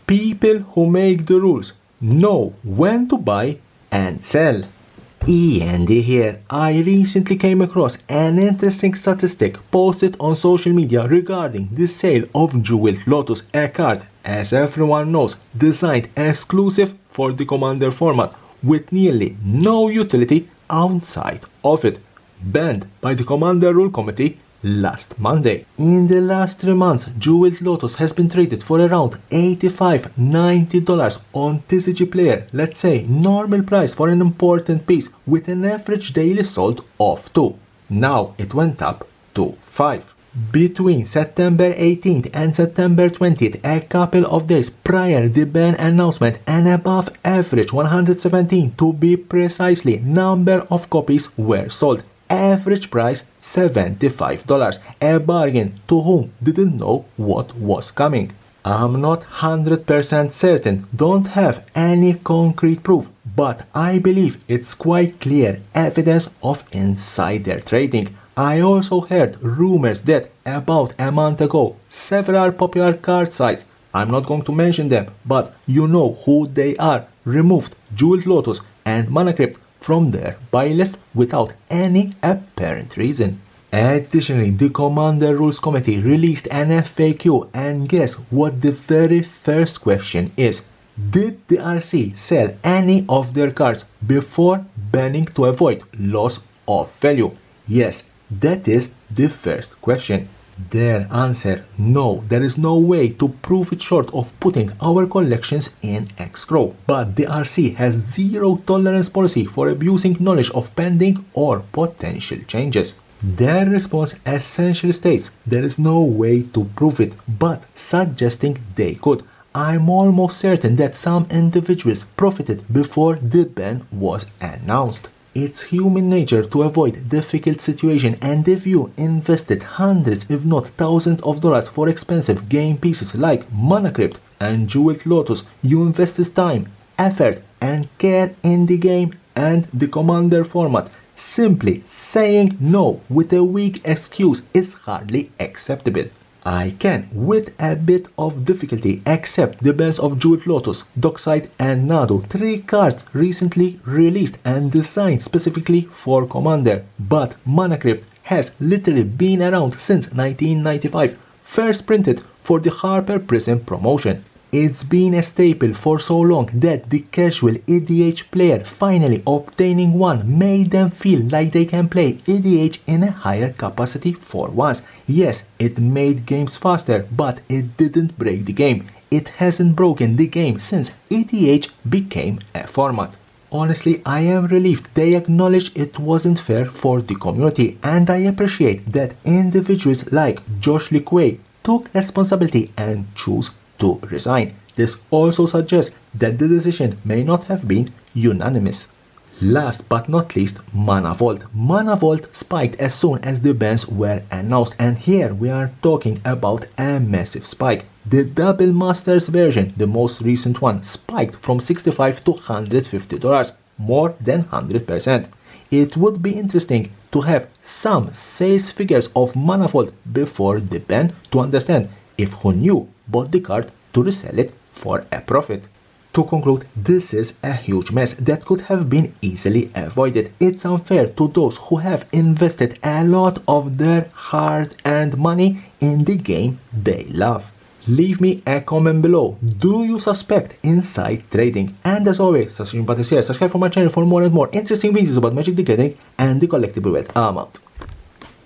People who make the rules know when to buy and sell. E.N.D here. I recently came across an interesting statistic posted on social media regarding the sale of Jeweled Lotus, a card, as everyone knows, designed exclusive for the Commander format, with nearly no utility outside of it, banned by the Commander Rule Committee last Monday. In the last 3 months, Jeweled Lotus has been traded for around $85–90 on TCG Player, let's say normal price for an important piece, with an average daily sold of 2. Now it went up to 5. Between September 18th and September 20th, a couple of days prior the ban announcement, an above average 117 to be precisely number of copies were sold. Average price $75, a bargain to whom didn't know what was coming. I'm not 100% certain, don't have any concrete proof, but I believe it's quite clear evidence of insider trading. I also heard rumors that about a month ago, several popular card sites, I'm not going to mention them, but you know who they are, removed Jeweled Lotus and Mana Crypt from their buy list without any apparent reason. Additionally, the Commander Rules Committee released an FAQ, and guess what the very first question is? Did the RC sell any of their cards before banning to avoid loss of value? Yes, that is the first question. Their answer: no, there is no way to prove it short of putting our collections in escrow. But the RC has zero tolerance policy for abusing knowledge of pending or potential changes. Their response essentially states there is no way to prove it, but suggesting they could. I'm almost certain that some individuals profited before the ban was announced. It's human nature to avoid difficult situations, and if you invested hundreds if not thousands of dollars for expensive game pieces like Mana Crypt and Jeweled Lotus, you invested time, effort and care in the game and the Commander format. Simply saying no with a weak excuse is hardly acceptable. I can, with a bit of difficulty, accept the bans of Jeweled Lotus, Dockside and Nado, 3 cards recently released and designed specifically for Commander. But Mana Crypt has literally been around since 1995, first printed for the Harper Prism promotion. It's been a staple for so long that the casual EDH player finally obtaining one made them feel like they can play EDH in a higher capacity for once. Yes, it made games faster, but it didn't break the game. It hasn't broken the game since EDH became a format. Honestly, I am relieved they acknowledge it wasn't fair for the community, and I appreciate that individuals like Josh Lequay took responsibility and chose to resign. This also suggests that the decision may not have been unanimous. Last but not least, Mana Vault. Mana Vault spiked as soon as the bans were announced, and here we are talking about a massive spike. The Double Masters version, the most recent one, spiked from $65 to $150, more than 100%. It would be interesting to have some sales figures of Mana Vault before the ban to understand if who knew bought the card to resell it for a profit. To conclude, this is a huge mess that could have been easily avoided. It's unfair to those who have invested a lot of their hard-earned money in the game they love. Leave me a comment below. Do you suspect inside trading? And as always, subscribe for my channel for more and more interesting videos about Magic the Gathering and the collectible world. I'm out.